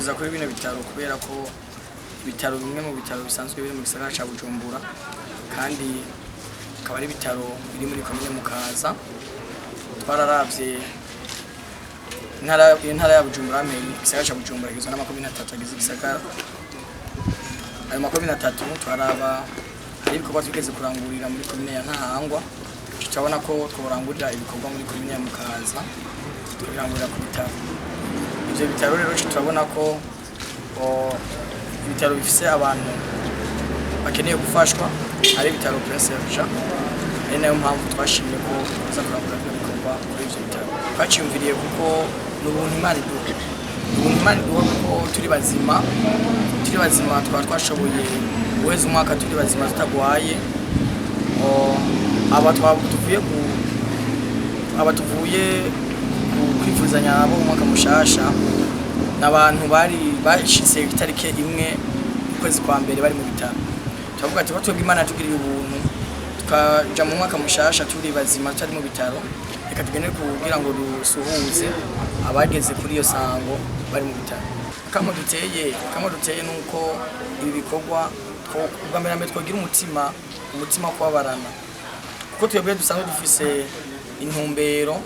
kuza kuri bino bitaro kubera ko ibitaro bimwe mu bitaro bisanzwe biri mu gisagara ca Bujumbura kandi akaba ari bitaro biri muri komine Mukaza. Twararavye intara ya Bujumbura igisagara ca Bujumbura igizwe n'amakomine 3 agize igisagara. Ayo makomine 3 twaraba ari ibikorwa twigeze kurangurira muri komine ya Ntahangwa. Turabona ko tworangurira ibikorwa muri komine ya Mukaza turangurira ku bitaro. Ivyo bitaro rero turabona ko ibitaro bifise abantu bakeneye gufashwa ari ibitaro Prince Jean. Ari nayo mpamvu twashimye ko tuza kurangurira ibikorwa kuri ivyo bitaro. Twaciyumviriye kuko n'ubuntu Imana iduha ko turi bazima twashoboye guheza umwaka turi bazima tutagwaye. Abatuvuye kwifuzanya abo umwaka mushasha n'abantu bashitse itarike imwe ukwezi kwa mbere bari mu bitaro. Turavuga ati twebwe Imana tugiriye ubuntu tukaja mu mwaka mushasha turi bazima tutari mu bitaro, reka tugende kugira ngo dusuhuze abageze kuri iyo sango bari mu bitaro. Kamo duteye nuko ibi bikorwa ubwambere twogira umutima kubabarana, kuko twebwe dusanzwe dufise intumbero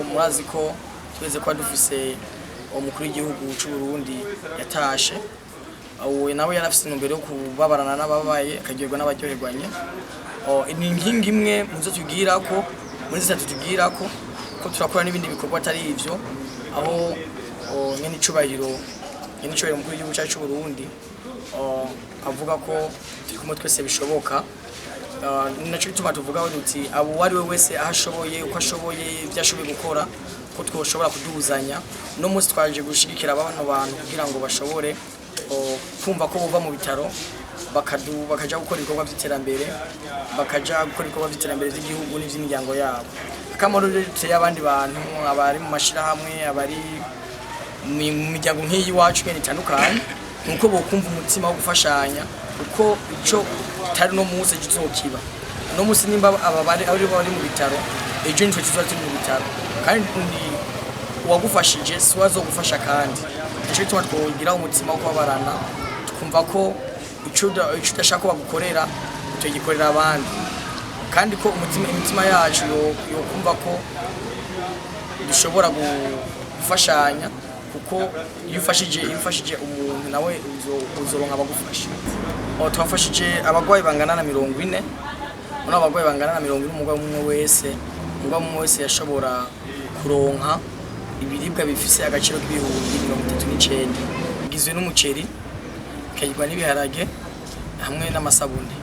murazi ko tweze kwa dufise umukuru w'igihugu cy'u Burundi yatashe, awe nawe yarafise intumbero yo kubabarana n'ababaye akagirwa n'abaryoherwanye. Ni nkingi imwe muzo tugira ko muri zitatu tugira ko turakora n'ibindi bikorwa atari ivyo, aho nyene icubahiro umukuru w'igihugu cy'u Burundi avuga ko turi kumwe twese bishoboka. Naco bituma tuvuga uti abo wari we wese ahashoboye uko ashoboye byashoboye gukora ko twoshobora kuduzanya. No munsi twaje gushigikira abantu kugira ngo bashobore kumva ko bova mu bitaro bakaja gukora ibikorwa by'iterambere, bakaja gukora ibikorwa by'iterambere by'igihugu n'ivy'imiryango yabo. Akamaro rero abandi bantu abari mu mashirahamwe abari mu miryango nk'iyi wacu nyene itandukanye nuko bokumva umutima wo gufashanya, uko ico tari no munsi gizokiba no munsi nimba ababari bari mu bitaro ejo nitwe tuzari mu bitaro kandi uwagufashije si wazogufasha kandi. Ico bituma twogira umutima wo kubabarana tukumva ko ico udashaka bagukorera utogikorera abandi, kandi ko imitima yacu yo kumva ko dushobora gufashanya, kuko iyo ufashije umuntu nawe uzoronka abagufasha. Twafashije abagwayi bangana na 40. Muri abagwayi bangana na 40 umugwayi umwe wese yashobora kuronka ibiribwa bifise agaciro k'ibihumbi 39, bigizwe n'umuceri, kayigwa n'ibiharage hamwe n'amasabune.